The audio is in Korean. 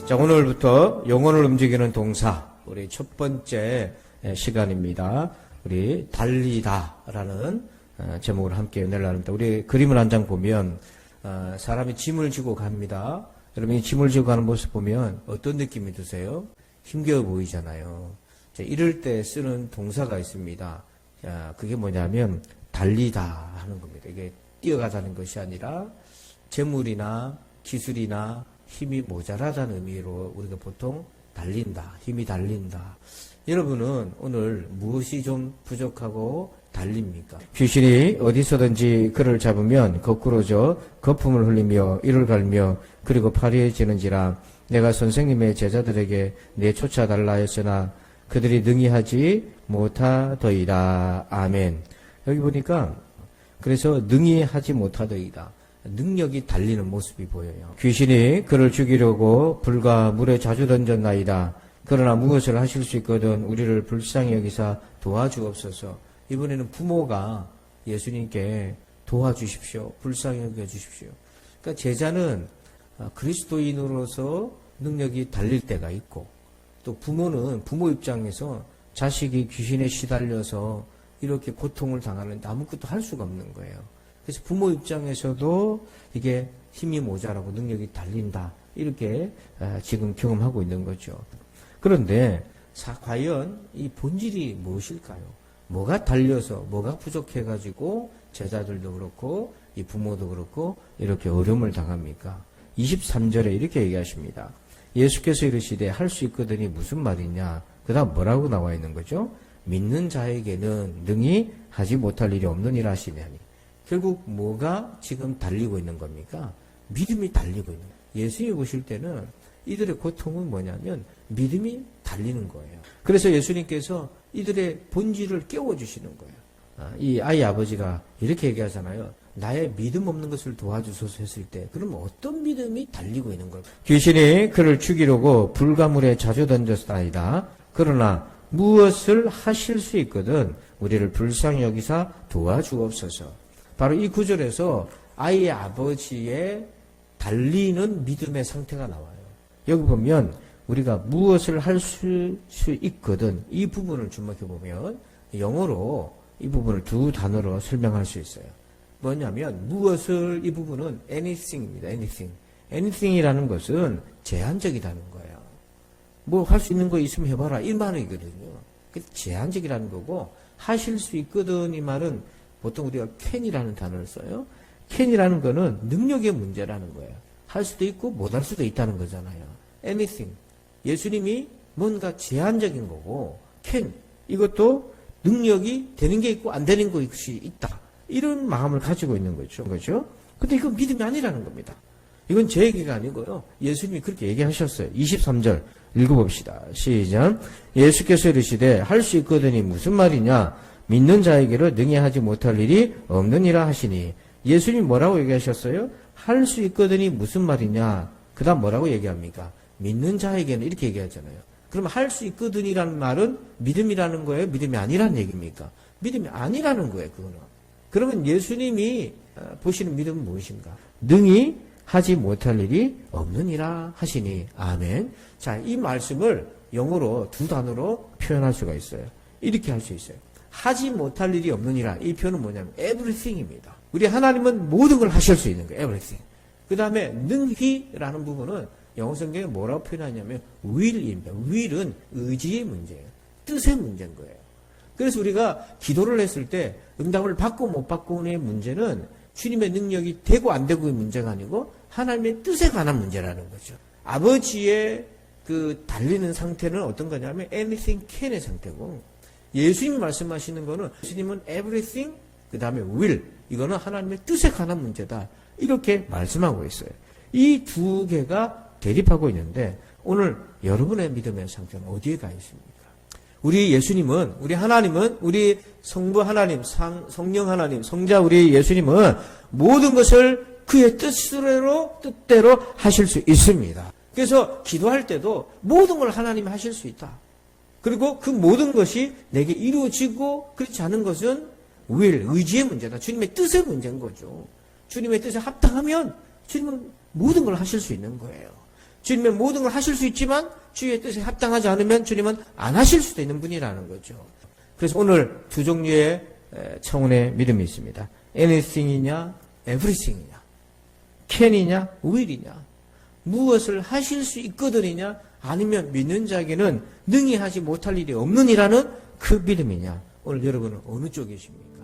자, 오늘부터 영혼을 움직이는 동사, 우리 첫 번째 시간입니다. 우리 달리다라는 제목을 함께 연애를 합니다. 우리 그림을 한 장 보면 사람이 짐을 지고 갑니다. 여러분이 짐을 지고 가는 모습 보면 어떤 느낌이 드세요? 힘겨워 보이잖아요. 자, 이럴 때 쓰는 동사가 있습니다. 자, 그게 뭐냐면 달리다 하는 겁니다. 이게 뛰어가자는 것이 아니라 재물이나 기술이나 힘이 모자라다는 의미로 우리가 보통 달린다, 힘이 달린다. 여러분은 오늘 무엇이 좀 부족하고 달립니까? 귀신이 어디서든지 그를 잡으면 거꾸로져 거품을 흘리며 이를 갈며 그리고 파리해지는지라. 내가 선생님의 제자들에게 내쫓아달라 했으나 그들이 능히 하지 못하더이다. 아멘. 여기 보니까 그래서 능히 하지 못하더이다. 능력이 달리는 모습이 보여요. 귀신이 그를 죽이려고 불과 물에 자주 던졌나이다. 그러나 무엇을 하실 수 있거든 우리를 불쌍히 여기사 도와주옵소서. 이번에는 부모가 예수님께 도와주십시오. 불쌍히 여겨주십시오. 그러니까 제자는 그리스도인으로서 능력이 달릴 때가 있고, 또 부모는 부모 입장에서 자식이 귀신에 시달려서 이렇게 고통을 당하는데 아무것도 할 수가 없는 거예요. 그래서 부모 입장에서도 이게 힘이 모자라고 능력이 달린다. 이렇게 지금 경험하고 있는 거죠. 그런데 과연 이 본질이 무엇일까요? 뭐가 달려서 뭐가 부족해가지고 제자들도 그렇고 이 부모도 그렇고 이렇게 어려움을 당합니까? 23절에 이렇게 얘기하십니다. 예수께서 이르시되 할 수 있거든이 무슨 말이냐? 그 다음 뭐라고 나와 있는 거죠? 믿는 자에게는 능히 하지 못할 일이 없느니라 하시냐니. 결국 뭐가 지금 달리고 있는 겁니까? 믿음이 달리고 있는 거예요. 예수님이 보실 때는 이들의 고통은 뭐냐면 믿음이 달리는 거예요. 그래서 예수님께서 이들의 본질을 깨워주시는 거예요. 이 아이 아버지가 이렇게 얘기하잖아요. 나의 믿음 없는 것을 도와주소서 했을 때 그러면 어떤 믿음이 달리고 있는 걸까요? 귀신이 그를 죽이려고 불가물에 자주 던졌다이다. 그러나 무엇을 하실 수 있거든 우리를 불쌍히 여기사 도와주옵소서. 바로 이 구절에서 아이의 아버지의 달리는 믿음의 상태가 나와요. 여기 보면 우리가 무엇을 할 수 있거든 이 부분을 주목해 보면 영어로 이 부분을 두 단어로 설명할 수 있어요. 뭐냐면 무엇을 이 부분은 anything입니다. anything. anything이라는 것은 제한적이라는 거예요. 뭐 할 수 있는 거 있으면 해봐라 이 말이거든요. 제한적이라는 거고 하실 수 있거든 이 말은 보통 우리가 can이라는 단어를 써요. can이라는 거는 능력의 문제라는 거예요. 할 수도 있고 못할 수도 있다는 거잖아요. anything. 예수님이 뭔가 제한적인 거고 can. 이것도 능력이 되는 게 있고 안 되는 것이 있다. 이런 마음을 가지고 있는 거죠. 근데 이건 믿음이 아니라는 겁니다. 이건 제 얘기가 아니고요. 예수님이 그렇게 얘기하셨어요. 23절 읽어봅시다. 시작. 예수께서 이르시되 할 수 있거든이 무슨 말이냐? 믿는 자에게로 능히 하지 못할 일이 없느니라 하시니. 예수님이 뭐라고 얘기하셨어요? 할 수 있거든이 무슨 말이냐? 그 다음 뭐라고 얘기합니까? 믿는 자에게는 이렇게 얘기하잖아요. 그럼 할 수 있거든이라는 말은 믿음이라는 거예요? 믿음이 아니라는 얘기입니까? 믿음이 아니라는 거예요. 그거는. 그러면 예수님이 보시는 믿음은 무엇인가? 능히 하지 못할 일이 없느니라 하시니. 아멘. 자, 이 말씀을 영어로 두 단어로 표현할 수가 있어요. 이렇게 할 수 있어요. 하지 못할 일이 없느니라. 이 표현은 뭐냐면 everything입니다. 우리 하나님은 모든 걸 하실 수 있는 거예요. everything. 그 다음에 능히라는 부분은 영어 성경에 뭐라고 표현하냐면 will입니다. will은 의지의 문제예요. 뜻의 문제인 거예요. 그래서 우리가 기도를 했을 때 응답을 받고 못 받고의 문제는 주님의 능력이 되고 안 되고의 문제가 아니고 하나님의 뜻에 관한 문제라는 거죠. 아버지의 그 달리는 상태는 어떤 거냐면 anything can의 상태고, 예수님이 말씀하시는 거는 예수님은 everything 그 다음에 will, 이거는 하나님의 뜻에 관한 문제다. 이렇게 말씀하고 있어요. 이 두 개가 대립하고 있는데 오늘 여러분의 믿음의 상태는 어디에 가 있습니까? 우리 예수님은, 우리 하나님은, 우리 성부 하나님, 성령 하나님, 성자 우리 예수님은 모든 것을 그의 뜻대로 하실 수 있습니다. 그래서 기도할 때도 모든 걸 하나님이 하실 수 있다. 그리고 그 모든 것이 내게 이루어지고 그렇지 않은 것은 will, 의지의 문제다. 주님의 뜻의 문제인 거죠. 주님의 뜻에 합당하면 주님은 모든 걸 하실 수 있는 거예요. 주님의 모든 걸 하실 수 있지만 주의 뜻에 합당하지 않으면 주님은 안 하실 수도 있는 분이라는 거죠. 그래서 오늘 두 종류의 차원의 믿음이 있습니다. anything이냐, everything이냐, can이냐, will이냐, 무엇을 하실 수 있거든이냐, 아니면 믿는 자에게는 능히 하지 못할 일이 없느니라는 그 믿음이냐. 오늘 여러분은 어느 쪽이십니까?